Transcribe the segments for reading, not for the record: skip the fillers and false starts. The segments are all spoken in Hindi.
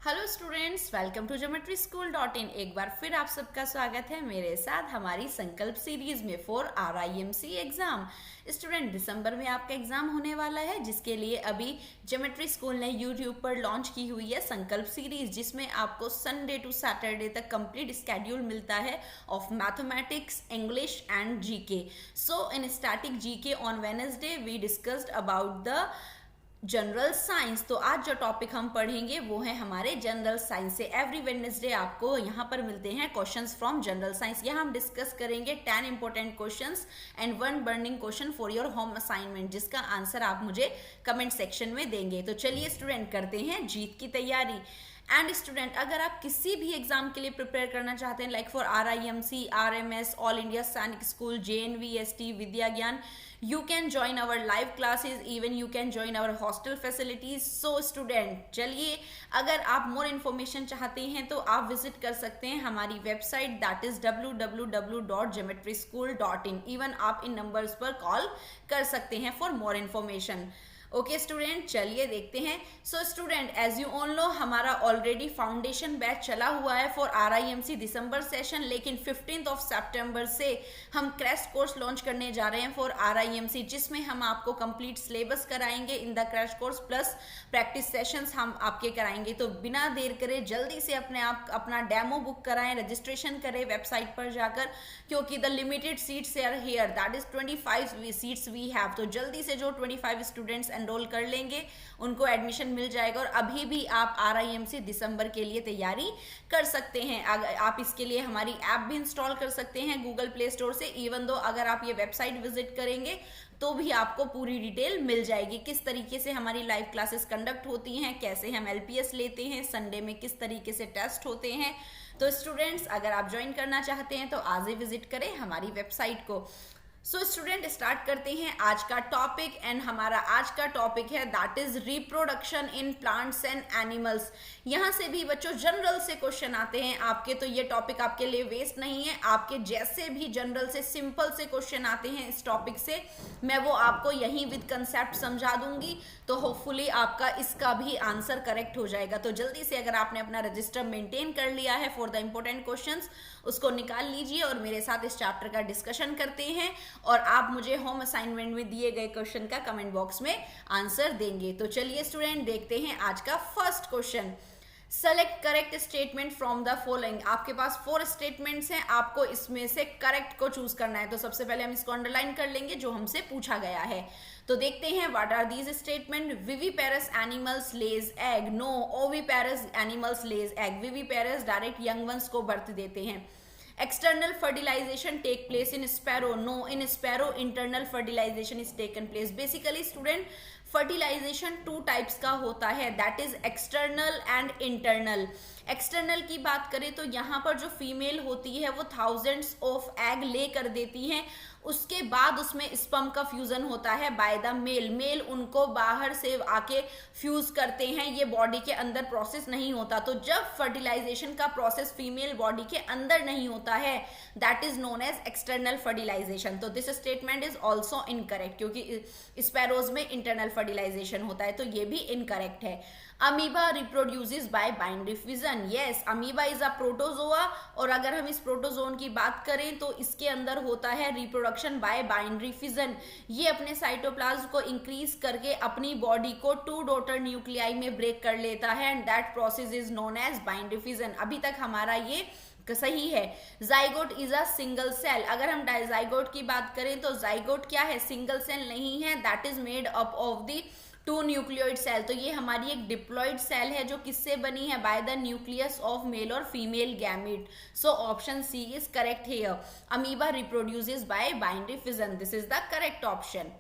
Hello students, welcome to geometryschool.in। एक बार फिर आप सबका स्वागत है मेरे साथ हमारी संकल्प सीरीज में फॉर RIMC एग्जाम। स्टूडेंट, दिसंबर में आपका एग्जाम होने वाला है, जिसके लिए अभी ज्योमेट्री स्कूल ने यूट्यूब पर लॉन्च की हुई है संकल्प सीरीज, जिसमें आपको संडे टू सैटरडे तक कंप्लीट स्केड्यूल मिलता है of mathematics, English and GK. So in static GK on Wednesday we discussed about the general science. तो आज जो टॉपिक हम पढ़ेंगे वो है हमारे जनरल साइंस से। एवरी वेडनेसडे आपको यहाँ पर मिलते हैं क्वेश्चंस फ्रॉम जनरल साइंस। यहाँ हम डिस्कस करेंगे 10 important questions and 1 burning question for your home assignment, जिसका आंसर आप मुझे कमेंट सेक्शन में देंगे। तो चलिए स्टूडेंट, करते हैं जीत की तैयारी। एंड स्टूडेंट, अगर आप किसी भी एग्जाम के लिए प्रिपेयर करना चाहते हैं, like for RIMC, RMS, all India सैनिक स्कूल, JNVST, विद्या ज्ञान, you can join our live classes, even you can join our hostel facilities. So student, चलिए, अगर आप more information चाहते हैं तो आप विजिट कर सकते हैं हमारी website, that is www.geometryschool.in। Even आप इन नंबर्स पर कॉल कर सकते हैं for more information. Okay student, चलिए देखते हैं। So student, as you all know, हमारा ऑलरेडी फाउंडेशन बैच चला हुआ है फॉर RIMC दिसंबर सेशन, लेकिन 15 सितंबर से हम क्रैश कोर्स लॉन्च करने जा रहे हैं फॉर RIMC, जिसमें हम आपको कंप्लीट सिलेबस कराएंगे in the crash course, plus practice sessions हम आपके कराएंगे। तो बिना देर करे जल्दी से अपना डेमो बुक कराएं, रजिस्ट्रेशन करें वेबसाइट पर जाकर, क्योंकि the limited seats are here, that is 25 seats we have. तो जल्दी से जो 25 स्टूडेंट्स एनरोल कर लेंगे उनको एडमिशन मिल जाएगा, और अभी भी आप RIMC दिसंबर के लिए तैयारी कर सकते हैं। आप इसके लिए हमारी ऐप भी इंस्टॉल कर सकते हैं गूगल प्ले स्टोर से। इवन दो अगर आप ये वेबसाइट विजिट करेंगे तो भी आपको पूरी डिटेल मिल जाएगी, किस तरीके से हमारी लाइव क्लासेस कंडक्ट होती हैं, कैसे हम LPS लेते हैं, संडे में किस तरीके से टेस्ट होते हैं। तो स्टूडेंट्स, अगर आप ज्वाइन करना चाहते हैं तो आज ही विजिट करें हमारी वेबसाइट को। सो स्टूडेंट, स्टार्ट करते हैं आज का टॉपिक। एंड हमारा आज का टॉपिक है that is reproduction in plants and animals. यहाँ से भी बच्चों जनरल से क्वेश्चन आते हैं आपके, तो ये टॉपिक आपके लिए वेस्ट नहीं है। आपके जैसे भी जनरल से सिंपल से क्वेश्चन आते हैं इस टॉपिक से, मैं वो आपको यहीं विद कंसेप्ट समझा दूंगी, तो होपफुली आपका इसका भी आंसर करेक्ट हो जाएगा। तो जल्दी से, अगर आपने अपना रजिस्टर मेंटेन कर लिया है फॉर द इंपॉर्टेंट क्वेश्चंस, उसको निकाल लीजिए और मेरे साथ इस चैप्टर का डिस्कशन करते हैं, और आप मुझे होम असाइनमेंट में दिए गए क्वेश्चन का कमेंट बॉक्स में आंसर देंगे। तो चलिए स्टूडेंट, देखते हैं आज का first question. Select correct statement from the following. आपके पास 4 स्टेटमेंट्स हैं, आपको इसमें से करेक्ट को चूज करना है। तो सबसे पहले हम इसको अंडरलाइन कर लेंगे जो हमसे पूछा गया है। तो देखते हैं, what are these statement. Viviparous animals lays egg. No, oviparous animals lays egg. Viviparous direct young ones को बर्थ देते हैं। External fertilization take place in sparrow. No, in sparrow internal fertilization is taken place. Basically student, fertilization 2 types का होता है, that is external and internal. External की बात करें तो यहाँ पर जो फीमेल होती है वो थाउजेंड्स ऑफ एग ले कर देती हैं, उसके बाद उसमें स्पर्म का फ्यूजन होता है बाय द मेल। मेल उनको बाहर से आके फ्यूज करते हैं, ये बॉडी के अंदर प्रोसेस नहीं होता। तो जब फर्टिलाइजेशन का प्रोसेस फीमेल बॉडी के अंदर नहीं होता है, that is known as external fertilisation. तो this statement is also incorrect, क्योंकि स्पैरोज में इंटरनल फर्टिलाइजेशन होता है, तो ये भी इनकरेक्ट है। Amoeba reproduces by binary fission. Yes, amoeba is a protozoa, और अगर हम इस प्रोटोजोन की बात करें तो इसके अंदर होता है रिप्रोडक्शन बाय बाइंडरी फिजन। ये अपने साइटोप्लाज्म को इंक्रीज करके अपनी बॉडी को 2 डॉटर न्यूक्लियाई में ब्रेक कर लेता है, and that process is known as binary fission. अभी तक हमारा ये सही है। Zygote is a single cell. अगर हम डाइजाइगोट की बात करें तो जाइगोट क्या है, सिंगल सेल नहीं है, that is made up of the 2 nucleoid cell. तो ये हमारी एक डिप्लॉइड सेल है जो किससे बनी है, by the nucleus of male और female gamete. So option C is correct here. Amoeba reproduces by binary fission, this is the correct option.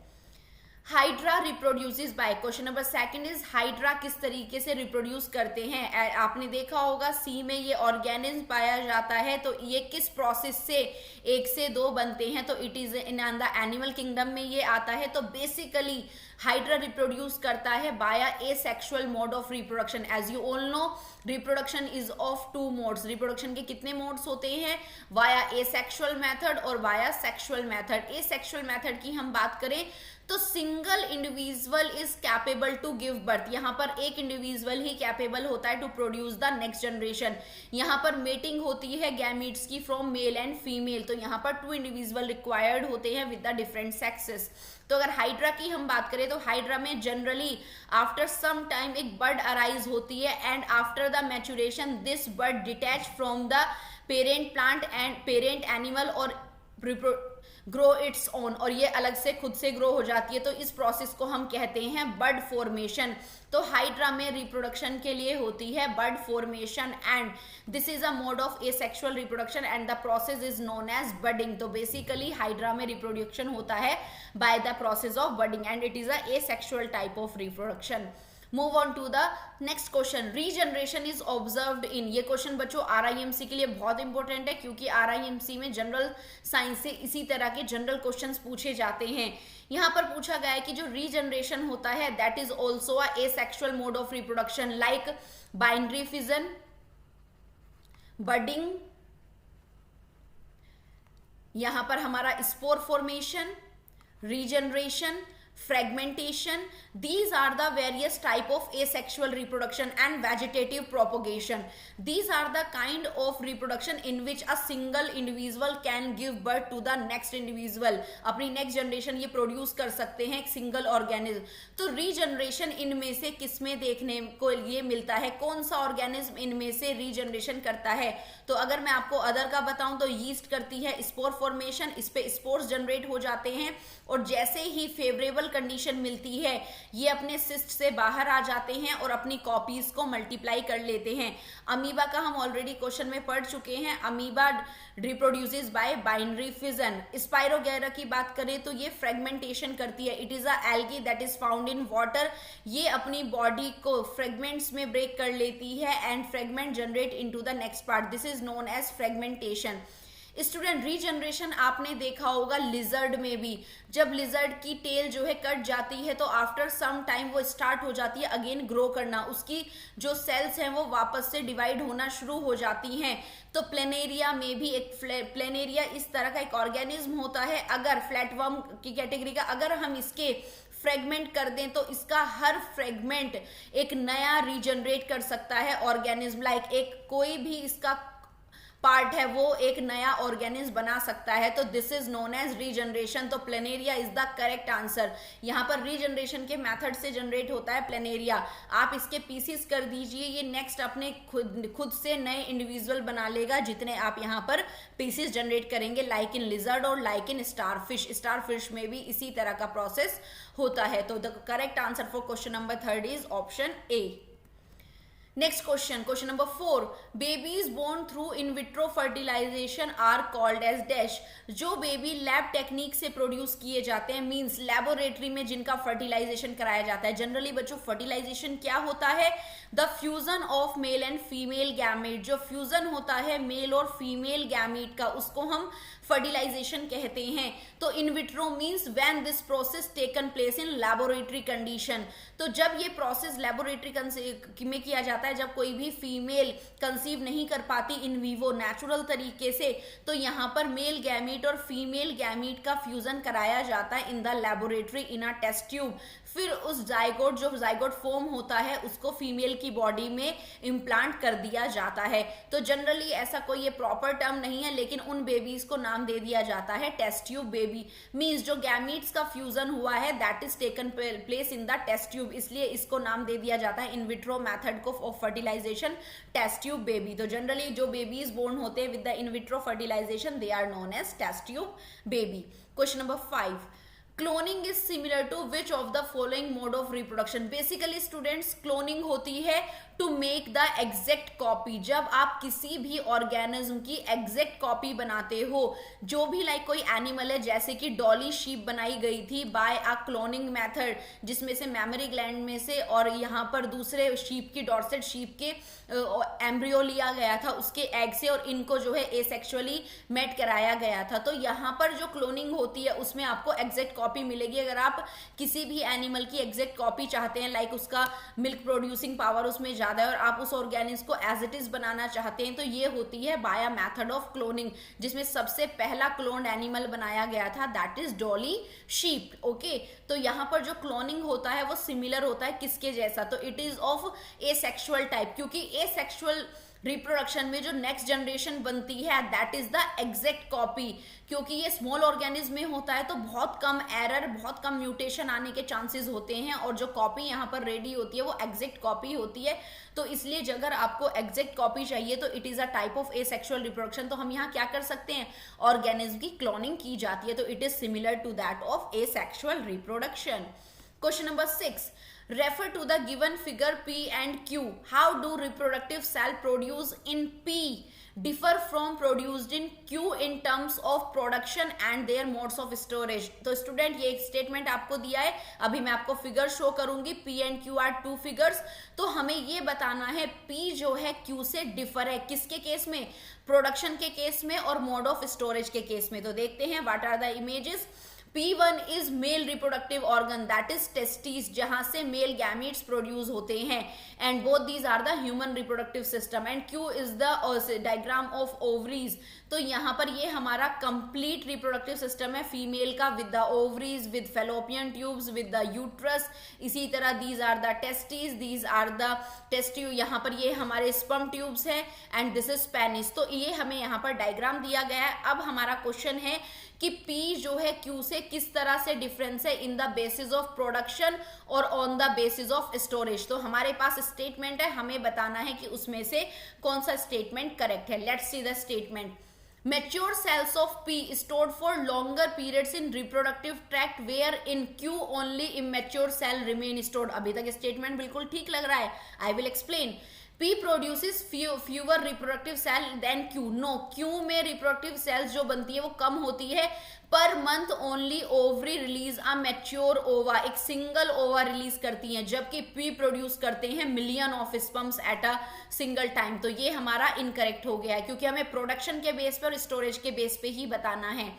Hydra reproduces by, question number 2 is hydra किस तरीके से रिप्रोड्यूस करते हैं। आपने देखा होगा सी में ये ऑर्गेनिज्म पाया जाता है, तो ये किस प्रोसेस से 1 से 2 बनते हैं, तो it is in the animal kingdom में ये आता है। तो बेसिकली हाइड्रा रिप्रोड्यूस करता है via asexual mode of reproduction. As you all know, reproduction is of 2 modes. Reproduction के कितने मोड्स होते हैं, वाया एसेक्सुअल मेथड और via sexual method. Asexual method की हम बात करें तो single individual is capable to give birth, यहाँ पर एक इंडिविजुअल ही कैपेबल होता है to produce the next generation. यहाँ पर मेटिंग होती है गैमीट्स की फ्रॉम मेल एंड फीमेल, तो यहाँ पर 2 इंडिविजुअल रिक्वायर्ड होते हैं विद द डिफरेंट सेक्सेस। तो अगर हाइड्रा की हम बात करें तो हाइड्रा में जनरली आफ्टर सम टाइम एक बर्ड अराइज होती है and after the maturation this bird detach from the parent plant and parent animal और ग्रो इट्स ओन, और ये अलग से खुद से ग्रो हो जाती है। तो इस प्रोसेस को हम कहते हैं बर्ड फॉर्मेशन। तो हाइड्रा में रिप्रोडक्शन के लिए होती है bud formation and this is a mode of asexual reproduction and the process is known as budding. तो बेसिकली हाइड्रा में रिप्रोडक्शन होता है by the process of budding and it is a asexual type of reproduction. Move on to the next question, regeneration is observed in. ये क्वेश्चन बच्चों आरआईएमसी के लिए बहुत इंपॉर्टेंट है क्योंकि आरआईएमसी में जनरल साइंस से इसी तरह के जनरल क्वेश्चंस पूछे जाते हैं। यहाँ पर पूछा गया है कि जो रीजनरेशन होता है that is also a asexual mode of reproduction like binary fission, budding, यहाँ पर हमारा spore formation, regeneration, fragmentation. These are the various type of asexual reproduction and vegetative propagation. These are the kind of reproduction in which a single individual can give birth to the next individual. अपनी next generation ये produce कर सकते हैं एक single organism। तो regeneration इनमें से किसमें देखने को ये मिलता है, कौन सा organism इनमें से regeneration करता है? तो अगर मैं आपको अदर का बताऊं तो yeast करती है spore formation, इस पे spores generate हो जाते हैं और जैसे ही favorable कंडीशन मिलती है ये अपने सिस्ट से बाहर आ जाते हैं और अपनी कॉपीज को मल्टीप्लाई कर लेते हैं। अमीबा का हम ऑलरेडी क्वेश्चन में पढ़ चुके हैं, amoeba reproduces by binary fission. Spirogyra की बात करें तो ये फ्रेगमेंटेशन करती है, it is a algae that is found in water. ये अपनी बॉडी को फ्रेगमेंट्स में ब्रेक कर लेती है and fragment generate into the next part, this is known as fragmentation. Student regeneration आपने देखा होगा लिजर्ड में भी, जब लिजर्ड की टेल जो है कट जाती है तो आफ्टर सम टाइम वो स्टार्ट हो जाती है अगेन ग्रो करना, उसकी जो सेल्स हैं वो वापस से डिवाइड होना शुरू हो जाती हैं। तो प्लेनेरिया में भी एक प्लेनेरिया इस तरह का एक ऑर्गेनिज्म होता है, अगर फ्लैटवर्म की कैटेगरी का अगर हम इसके फ्रेगमेंट कर दें तो इसका हर फ्रेगमेंट एक नया रीजनरेट कर सकता है ऑर्गेनिज्म, लाइक एक कोई भी इसका पार्ट है वो एक नया ऑर्गेनिज्म बना सकता है। तो this is known as regeneration. तो planaria is the correct answer. यहाँ पर रीजनरेशन के मेथड से जनरेट होता है प्लेनेरिया। आप इसके पीसीस कर दीजिए, ये नेक्स्ट अपने खुद से नए इंडिविजुअल बना लेगा जितने आप यहाँ पर पीसीस जनरेट करेंगे, लाइक इन लिजर्ड और लाइक इन स्टारफिश। स्टारफिश में भी इसी तरह का प्रोसेस होता है। तो the correct answer for question number 3 is option A. Next question, question number 4. Babies born through in vitro fertilization are called as dash. जो बेबी लैब टेक्निक से प्रोड्यूस किए जाते हैं, मींस लेबोरेटरी में जिनका फर्टिलाइजेशन कराया जाता है। जनरली बच्चों फर्टिलाइजेशन क्या होता है? The fusion of male and female gamete. जो फ्यूजन होता है मेल और फीमेल गैमीट का, उसको हम फर्टिलाइजेशन कहते हैं। तो in vitro means when this process taken place in laboratory condition. तो जब ये प्रोसेस लैबोरेटरी में किया जाता है, जब कोई भी फीमेल कंसीव नहीं कर पाती इन वीवो नेचुरल तरीके से, तो यहाँ पर मेल गैमीट और फीमेल गैमीट का फ्यूजन कराया जाता है in the laboratory in a test tube. फिर उस जाइगोट जो जाइगोट फॉर्म होता है उसको फीमेल की बॉडी में इम्प्लांट कर दिया जाता है। तो जनरली ऐसा कोई ये प्रॉपर टर्म नहीं है, लेकिन उन बेबीज को नाम दे दिया जाता है टेस्ट ट्यूब बेबी। मींस जो गैमीट्स का फ्यूजन हुआ है that is taken place in the test tube, इसलिए इसको नाम दे दिया जाता है इन विट्रो मेथड को of fertilization test tube baby. तो जनरली जो बेबीज बोर्न होते हैं with the in vitro fertilization they are known as test tube baby. Question number 5. Cloning is similar to which of the following mode of reproduction. Basically students cloning होती है to make the exact copy. जब आप किसी भी ऑर्गेनिज्म की एग्जैक्ट कॉपी बनाते हो, जो भी लाइक कोई एनिमल है, जैसे कि डॉली शीप बनाई गई थी बाय अ क्लोनिंग मेथड, जिसमें से मैमरी ग्लैंड में से और यहाँ पर दूसरे शीप की डॉर्सेट शीप के एम्ब्रियो लिया गया था उसके एग से, और इनको जो है एसेक्सुअली मेट कराया गया था। तो यहाँ पर जो क्लोनिंग होती है उसमें आपको एग्जैक्ट कॉपी मिलेगी। अगर आप किसी भी एनिमल की एग्जैक्ट कॉपी चाहते हैं, लाइक उसका मिल्क प्रोड्यूसिंग पावर उसमें ज्यादा है और आप उस ऑर्गेनिज्म को एज इट इज बनाना चाहते हैं, तो ये होती है by a method of cloning, जिसमें सबसे पहला क्लोन्ड एनिमल बनाया गया था, that is Dolly sheep. Okay, तो यहाँ पर जो क्लोनिंग होता है वो सिमिलर होता है किसके जैसा, तो it is of asexual type, क्योंकि एसेक्सुअल रिप्रोडक्शन में जो नेक्स्ट जनरेशन बनती है that is the exact copy, क्योंकि ये स्मॉल ऑर्गेनिज्म में होता है तो बहुत कम एरर, बहुत कम म्यूटेशन आने के चांसेस होते हैं, और जो कॉपी यहाँ पर रेडी होती है वो एग्जैक्ट कॉपी होती है। तो इसलिए अगर आपको एग्जैक्ट कॉपी चाहिए तो it is a type of asexual reproduction. तो हम यहाँ क्या कर सकते हैं, ऑर्गेनिज्म की क्लोनिंग की जाती है, तो it is similar to that of asexual reproduction. Question number 6, refer to the given figure P and Q. How do reproductive cell produced in P differ from produced in Q in terms of production and their modes of storage? तो स्टूडेंट ये एक स्टेटमेंट आपको दिया है, अभी मैं आपको फिगर शो करूंगी, P and Q are two figures। तो हमें ये बताना है P जो है Q से डिफर है किसके केस में, प्रोडक्शन के केस में और मोड ऑफ स्टोरेज के केस में। तो देखते हैं what are the images. P1 is male reproductive organ, that is testes, जहां से मेल गैमीट्स प्रोड्यूस होते हैं, and both these are the human reproductive system, and Q is the diagram of ovaries। तो यहाँ पर ये हमारा कंप्लीट रिप्रोडक्टिव सिस्टम है फीमेल का, with the ovaries, with fallopian tubes, with the uterus. इसी तरह these are the testis, these are the testes, यहाँ पर ये हमारे स्पर्म ट्यूब्स हैं, एंड दिस इज पेनिस। तो ये हमें यहाँ पर डायग्राम दिया गया है। अब हमारा क्वेश्चन है कि P जो है Q से किस तरह से डिफरेंस है in the basis of production और on the basis of storage. तो हमारे पास स्टेटमेंट है, हमें बताना है कि उसमें से कौन सा स्टेटमेंट करेक्ट है। Let's see the statement. Mature cells of P stored for longer periods in reproductive tract, where in Q only immature cell remain stored। अभी तक स्टेटमेंट बिल्कुल ठीक लग रहा है। I will explain। P produces fewer reproductive cell than Q। No, Q में reproductive cells जो बनती है वो कम होती है। Per month only ovary release a mature ओवा, एक सिंगल ओवा रिलीज करती हैं, जबकि P प्रोड्यूस करते हैं million of sperms at a single time. तो ये हमारा इनकरेक्ट हो गया है, क्योंकि हमें प्रोडक्शन के बेस पर और स्टोरेज के बेस पे ही बताना है।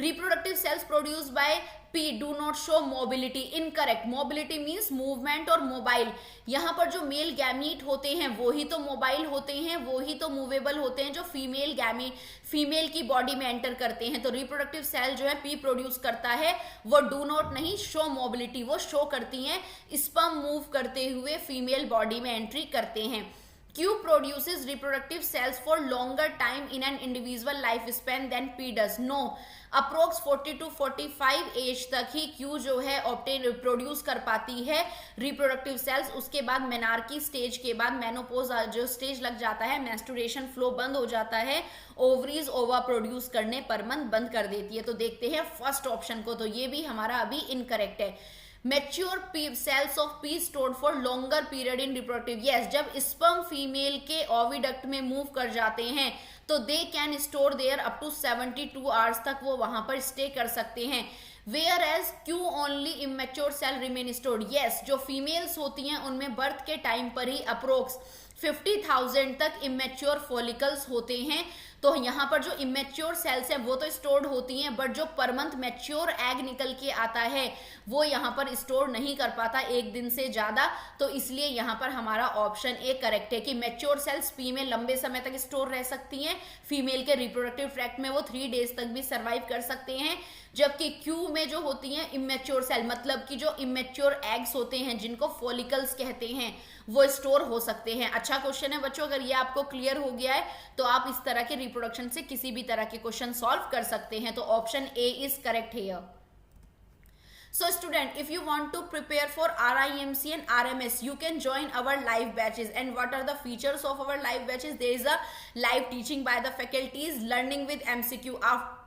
Reproductive cells produced by P do not show mobility, incorrect। mobility means movement और मोबाइल। यहाँ पर जो मेल गैमीट होते हैं वो ही तो मोबाइल होते हैं, वो ही तो मूवेबल होते हैं जो फीमेल गैमीट फीमेल की बॉडी में एंटर करते हैं। तो रिप्रोडक्टिव सेल जो है P प्रोड्यूस करता है वो डू नॉट नहीं, शो मोबिलिटी, वो शो करती हैं स्पर्म मूव करते हुए फीमेल बॉडी में एंट्री करते हैं। Q produces reproductive cells for longer time in an individual lifespan than P does। No, approx 40 to 45 age तक ही Q जो है ऑब्टेन प्रोड्यूस कर पाती है रिप्रोडक्टिव सेल्स। उसके बाद मेनार्की स्टेज के बाद मेनोपोज जो स्टेज लग जाता है, मेंस्ट्रुएशन फ्लो बंद हो जाता है, ओवरीज ओवा प्रोड्यूस करने पर मंथ बंद कर देती है। तो देखते हैं फर्स्ट ऑप्शन को, तो ये भी हमारा अभी इनकरेक्ट है। Mature cells of P stored for longer period in reproductive. Yes, जब स्पर्म फीमेल के ओविडक्ट में मूव कर जाते हैं तो they can store there up to 72 hours तक वो वहां पर स्टे कर सकते हैं। Whereas Q only immature cell remain stored. Yes, जो फीमेल्स होती हैं उनमें बर्थ के टाइम पर ही अप्रोक्स 50,000 तक इमेच्योर फॉलिकल्स होते हैं। तो यहाँ पर जो इमेच्योर सेल्स हैं वो तो स्टोर्ड होती हैं, बट जो पर मंथ मैच्योर एग निकल के आता है वो यहाँ पर स्टोर नहीं कर पाता एक दिन से ज्यादा। तो इसलिए यहाँ पर हमारा ऑप्शन ए करेक्ट है कि मैच्योर सेल्स P में लंबे समय तक स्टोर रह सकती हैं, फीमेल के रिप्रोडक्टिव ट्रैक्ट में वो 3 डेज तक भी सर्वाइव कर सकते हैं, जबकि Q में जो होती हैं इमेच्योर सेल, मतलब कि जो इमेच्योर एग्स होते हैं जिनको फॉलिकल्स कहते हैं, वो स्टोर हो सकते हैं। अच्छा क्वेश्चन है बच्चों, अगर ये आपको क्लियर हो गया है तो आप इस तरह के रिप्रोडक्शन से किसी भी तरह के क्वेश्चन सॉल्व कर सकते हैं। तो option A is correct here. So student, if you want to prepare for RIMC and RMS, you can join our live batches. And what are the features of our live batches? There is a live teaching by the faculties, learning with MCQ.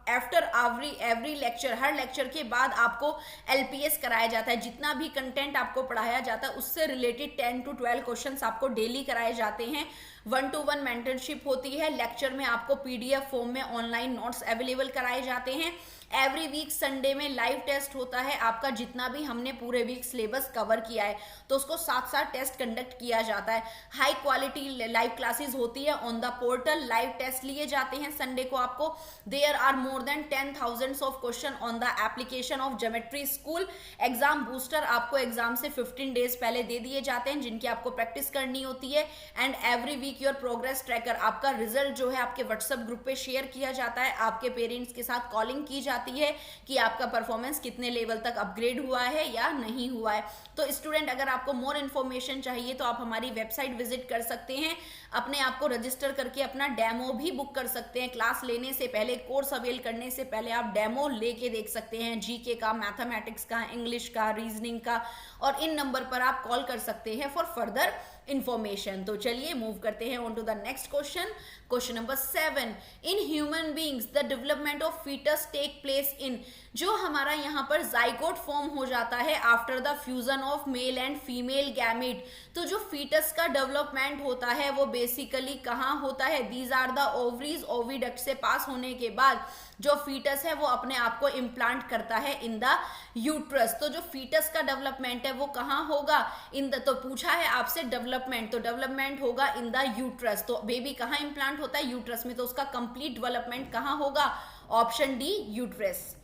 After every lecture, her lecture के बाद आपको LPS कराया जाता है। जितना भी कंटेंट आपको पढ़ाया जाता है उससे रिलेटेड 10 to 12 क्वेश्चंस आपको डेली कराए जाते हैं। 1-to-1 मेंटरशिप होती है। लेक्चर में आपको PDF फॉर्म में ऑनलाइन नोट्स अवेलेबल कराए जाते हैं। एवरी वीक संडे में लाइव टेस्ट होता है आपका, जितना भी हमने पूरे वीक सिलेबस कवर किया है तो उसको साथ साथ टेस्ट कंडक्ट किया जाता है। हाई क्वालिटी लाइव क्लासेस होती है on the portal, live test लिए जाते हैं संडे को आपको। There are more than 10,000 of question on the application of geometry school. Exam booster आपको एग्जाम से 15 डेज पहले दे दिए जाते हैं, जिनकी आपको प्रैक्टिस करनी होती है। And every week your progress tracker, आपका रिजल्ट जो है आपके व्हाट्सएप ग्रुप पे शेयर किया जाता है, आपके पेरेंट्स के साथ कॉलिंग की जाती है कि आपका परफॉर्मेंस कितने लेवल तक अपग्रेड हुआ है या नहीं हुआ है। तो स्टूडेंट, अगर आपको मोर इन्फॉर्मेशन चाहिए तो आप हमारी वेबसाइट विजिट कर सकते हैं, अपने आप को रजिस्टर करके अपना डेमो भी बुक कर सकते हैं। क्लास लेने से पहले, कोर्स अवेल करने से पहले आप डेमो लेके देख सकते हैं, जीके का, मैथमेटिक्स का, इंग्लिश का, रीजनिंग का, और इन नंबर पर आप कॉल कर सकते हैं फॉर फर्दर इंफॉर्मेशन। तो चलिए मूव करते हैं on to the next question. Question number 7, in human beings the development of fetus take place in, जो हमारा यहाँ पर जाइगोट फॉर्म हो जाता है after the fusion of male and female gamete. तो जो फीटस का डेवलपमेंट होता है वो बेसिकली कहाँ होता है? These are the ovaries, oviduct से पास होने के बाद जो फीटस है वो अपने आप को इम्प्लांट करता है इन द यूट्रस। तो जो फीटस का डेवलपमेंट है वो कहाँ होगा? इन द, तो पूछा है आपसे डेवलपमेंट, तो डेवलपमेंट होगा इन द यूट्रस। तो बेबी कहाँ इम्प्लांट होता है? यूट्रस में। तो उसका कंप्लीट डेवलपमेंट कहाँ होगा? Option D, uterus.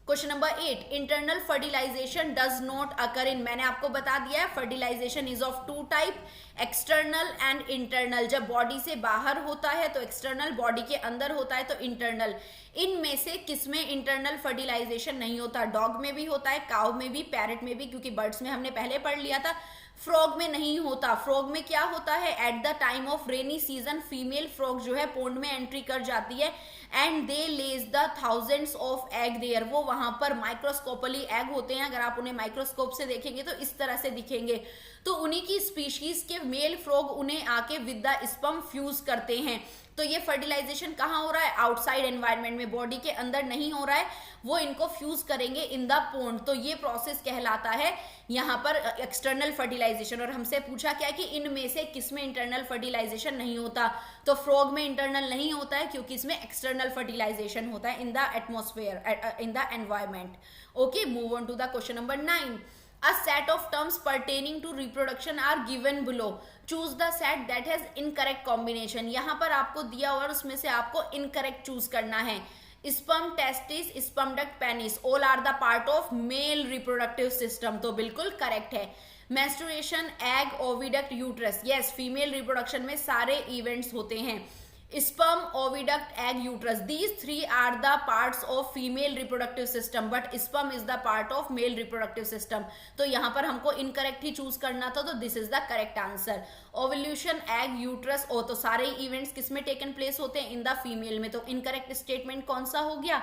Question number 8, internal fertilization does not occur in, मैंने आपको बता दिया है fertilization is of 2 type, external and internal. जब बॉडी से बाहर होता है तो एक्सटर्नल, बॉडी के अंदर होता है तो इंटरनल। इनमें से किसमें इंटरनल फर्टिलाइजेशन नहीं होता? डॉग में भी होता है, काउ में भी, पैरेट में भी, क्योंकि बर्ड्स में हमने पहले पढ़ लिया था। फ्रॉग में नहीं होता। फ्रॉग में क्या होता है? At the time of rainy season female frog जो है पोंड में एंट्री कर जाती है and they lays the thousands of egg there. वो वहां पर माइक्रोस्कोपली एग होते हैं, अगर आप उन्हें माइक्रोस्कोप से देखेंगे तो इस तरह से दिखेंगे। तो उन्हीं की स्पीशीज के मेल फ्रॉग उन्हें आके विद द स्पर्म फ्यूज करते हैं। तो ये फर्टिलाइजेशन कहाँ हो रहा है? आउटसाइड एनवायरनमेंट में, बॉडी के अंदर नहीं हो रहा है, वो इनको फ्यूज करेंगे इन द पोंड। तो ये प्रोसेस कहलाता है यहाँ पर एक्सटर्नल फर्टिलाइजेशन। और हमसे पूछा क्या कि इनमें से किसमें इंटरनल फर्टिलाइजेशन नहीं होता? तो फ्रॉग में इंटरनल नहीं होता है क्योंकि इसमें एक्सटर्नल फर्टिलाइजेशन होता है in the atmosphere, in the environment. Okay, move on to the question number 9। A set of terms pertaining to reproduction are given below. Choose the set that has incorrect combination. यहाँ पर आपको दिया हुआ उसमें से आपको incorrect choose करना है। Sperm, testis, sperm duct, penis, all are the part of male reproductive system. तो बिल्कुल correct है। Menstruation, egg, oviduct, uterus. Yes, female reproduction में सारे events होते हैं। Sperm, oviduct, egg, uterus. These 3 are the parts of female reproductive system, but sperm is the part of male reproductive system. तो यहाँ पर हमको incorrect ही चूज करना था, तो this is the correct answer. Ovulation, egg, uterus, तो सारे events किसमें taken place होते हैं? In the female में। तो incorrect statement कौन सा हो गया?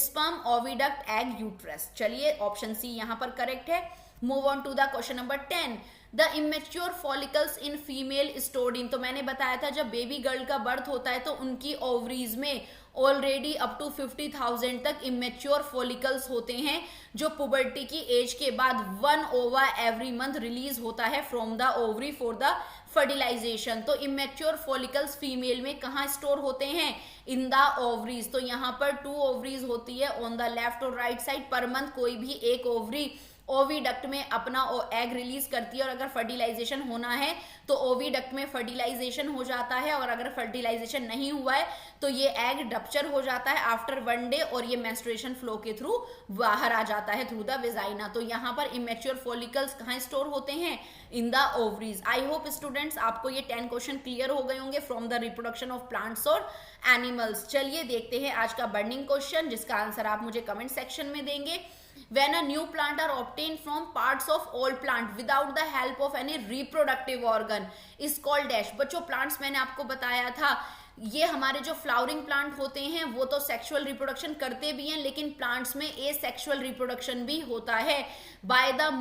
Sperm, oviduct, egg, uterus. चलिए ऑप्शन सी यहाँ पर correct है। Move on to the question number 10. The immature follicles in female stored in, तो मैंने बताया था जब बेबी गर्ल का बर्थ होता है तो उनकी ओवरीज में ऑलरेडी अप टू 50,000 तक इमेच्योर फॉलिकल्स होते हैं, जो पुबर्टी की एज के बाद 1 ओवा एवरी मंथ रिलीज होता है from the ovary for the fertilization. तो इमेच्योर फॉलिकल्स फीमेल में कहाँ स्टोर होते हैं? In the ovaries. तो यहाँ पर 2 ओवरीज होती है ऑन द लेफ्ट और राइट साइड। पर मंथ कोई भी एक ओवरी ओविडक्ट में अपना एग रिलीज करती है, और अगर फर्टिलाइजेशन होना है तो ओविडक्ट में फर्टिलाइजेशन हो जाता है, और अगर फर्टिलाइजेशन नहीं हुआ है तो ये एग रप्चर हो जाता है आफ्टर 1 डे, और ये मेंस्ट्रुएशन फ्लो के थ्रू बाहर आ जाता है थ्रू द वेजाइना। तो यहाँ पर इमेच्योर फॉलिकल्स कहाँ स्टोर होते हैं? In the ovaries. I hope students आपको ये 10 क्वेश्चन क्लियर हो गए होंगे from the reproduction of plants और एनिमल्स। चलिए देखते हैं आज का बर्निंग क्वेश्चन, जिसका आंसर आप मुझे कमेंट सेक्शन में देंगे। When a new plant are obtained from parts of old plant without the help of any reproductive organ is called dash। बच्चों प्लांट्स मैंने आपको बताया था, ये हमारे जो फ्लावरिंग प्लांट होते हैं वो तो सेक्सुअल रिप्रोडक्शन करते भी हैं, लेकिन प्लांट्स में एसेक्सुअल रिप्रोडक्शन भी होता है by the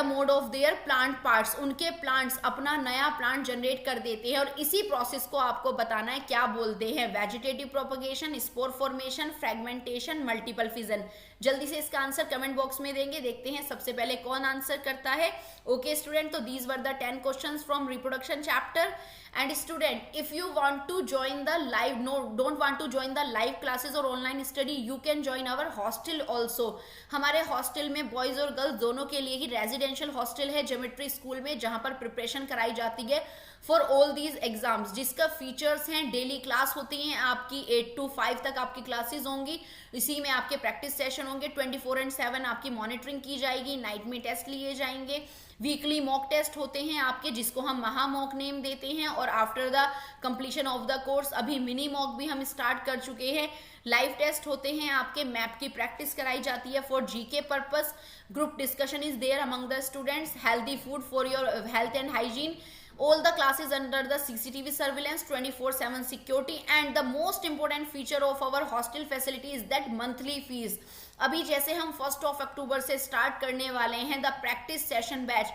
mode of their plant parts. उनके प्लांट्स अपना नया प्लांट जनरेट कर देते हैं, और इसी प्रोसेस को आपको बताना है क्या बोलते हैं? Vegetative propagation, spore formation, fragmentation, multiple fission. जल्दी से इसका आंसर कमेंट बॉक्स में देंगे, देखते हैं सबसे पहले कौन आंसर करता है। ओके स्टूडेंट, तो these were the 10 questions from reproduction chapter. And student, if you want to join the live, don't want to join the live classes और online study, you can join our hostel also. हमारे हॉस्टल में बॉयज और गर्ल्स दोनों के लिए ही रेजिडेंशियल हॉस्टल है ज्योमेट्री स्कूल में, जहां पर प्रिपरेशन कराई जाती है फॉर ऑल दीज एग्जाम्स, जिसका फीचर्स हैं डेली क्लास होती हैं आपकी 8 to 5 तक आपकी क्लासेस होंगी। इसी में आपके प्रैक्टिस सेशन होंगे, 24/7 आपकी मॉनिटरिंग की जाएगी, नाइट में टेस्ट लिए जाएंगे, वीकली मॉक टेस्ट होते हैं आपके, जिसको हम महा मॉक नेम देते हैं। और after the completion of the course अभी मिनी मॉक भी हम स्टार्ट कर चुके हैं। लाइव टेस्ट होते हैं आपके, मैप की प्रैक्टिस कराई जाती है for GK purpose, group discussion is there among the students, healthy food for your health and hygiene, all the classes under the CCTV surveillance, 24/7 security, and the most important feature of our hostel facility is that monthly fees। अभी जैसे हम 1 अक्टूबर से स्टार्ट करने वाले हैं द प्रैक्टिस सेशन बैच,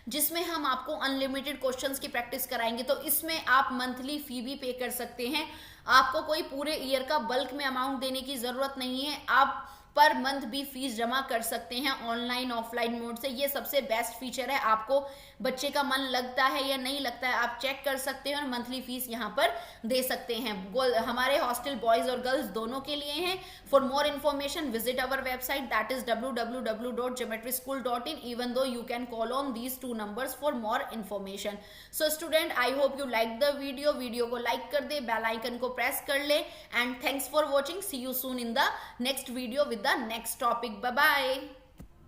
जिसमें हम आपको अनलिमिटेड क्वेश्चंस की प्रैक्टिस कराएंगे, तो इसमें आप मंथली फी भी पे कर सकते हैं। आपको कोई पूरे ईयर का बल्क में अमाउंट देने की जरूरत नहीं है, आप पर मंथ भी फीस जमा कर सकते हैं ऑनलाइन ऑफलाइन मोड से। ये सबसे बेस्ट फीचर है, आपको बच्चे का मन लगता है या नहीं लगता है आप चेक कर सकते हैं और मंथली फीस यहाँ पर दे सकते हैं। हमारे हॉस्टल बॉयज और गर्ल्स दोनों के लिए हैं। For more information visit our website, that is www.geometryschool.in, even though you can call on these 2 numbers for more information। So student, I hope you like the video। Video को लाइक कर दे, बेल आइकन को प्रेस कर ले, and thanks for watching. See you soon in the next video with the next topic। Bye bye।